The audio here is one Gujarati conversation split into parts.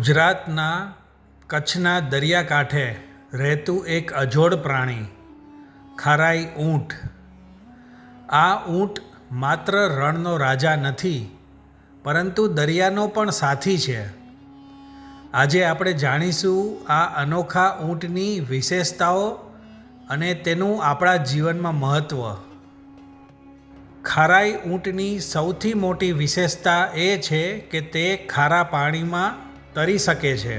ગુજરાતના કચ્છના દરિયાકાંઠે રહેતું એક અજોડ પ્રાણી ખારાઈ ઊંટ. આ ઊંટ માત્ર રણનો રાજા નથી, પરંતુ દરિયાનો પણ સાથી છે. આજે આપણે જાણીશું આ અનોખા ઊંટની વિશેષતાઓ અને તેનું આપણા જીવનમાં મહત્ત્વ. ખારાઈ ઊંટની સૌથી મોટી વિશેષતા એ છે કે તે ખારા પાણીમાં તરી શકે છે.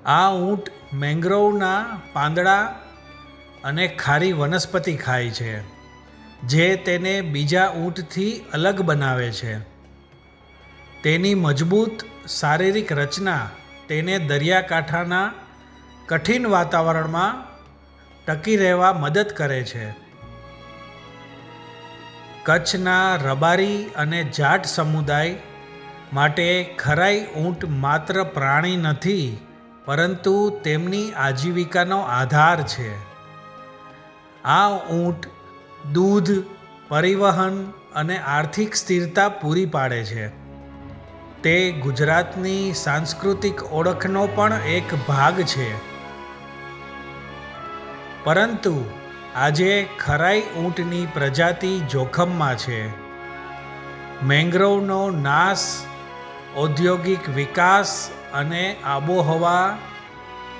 આ ઊંટ મેંગ્રોવના પાંદડા અને ખારી વનસ્પતિ ખાય છે, જે તેને બીજા ઊંટથી અલગ બનાવે છે. તેની મજબૂત શારીરિક રચના તેને દરિયાકાંઠાના કઠિન વાતાવરણમાં ટકી રહેવા મદદ કરે છે. કચ્છના રબારી અને જાટ સમુદાય માટે ખરાઈ ઊંટ માત્ર પ્રાણી નથી, પરંતુ તેમની આજીવિકાનો આધાર છે. આ ઊંટ દૂધ, પરિવહન અને આર્થિક સ્થિરતા પૂરી પાડે છે. તે ગુજરાતની સાંસ્કૃતિક ઓળખનો પણ એક ભાગ છે. પરંતુ આજે ખરાઈ ઊંટની પ્રજાતિ જોખમમાં છે. મેંગ્રોવનો નાશ, ઔદ્યોગિક વિકાસ અને આબોહવા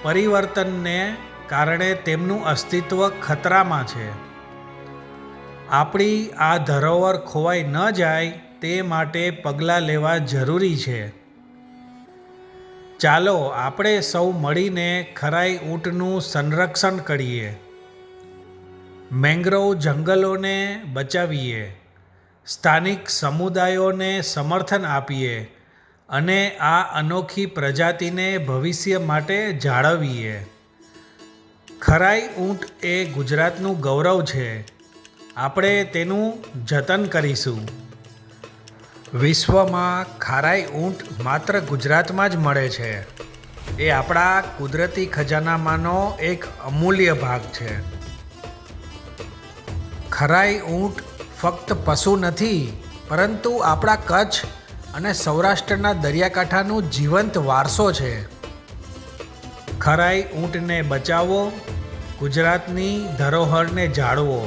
પરિવર્તનને કારણે તેમનું અસ્તિત્વ ખતરામાં છે. આપણી આ ધરોહર ખોવાઈ ન જાય તે માટે પગલાં લેવા જરૂરી છે. ચાલો આપણે સૌ મળીને ખરાઈ ઊંટનું સંરક્ષણ કરીએ, મેંગ્રોવ જંગલોને બચાવીએ, સ્થાનિક સમુદાયોને સમર્થન આપીએ અને આ અનોખી પ્રજાતિને ભવિષ્ય માટે જાળવીએ. ખરાઈ ઊંટ એ ગુજરાતનું ગૌરવ છે. આપણે તેનું જતન કરીશું. વિશ્વમાં ખારાઈ ઊંટ માત્ર ગુજરાતમાં જ મળે છે. એ આપણા કુદરતી ખજાનામાંનો એક અમૂલ્ય ભાગ છે. ખરાઈ ઊંટ ફક્ત પશુ નથી, પરંતુ આપણા કચ્છ અને સૌરાષ્ટ્રના દરિયાકાંઠાનું જીવંત વારસો છે. ખરાઈ ઊંટને બચાવો, ગુજરાતની ધરોહરને જાળવો.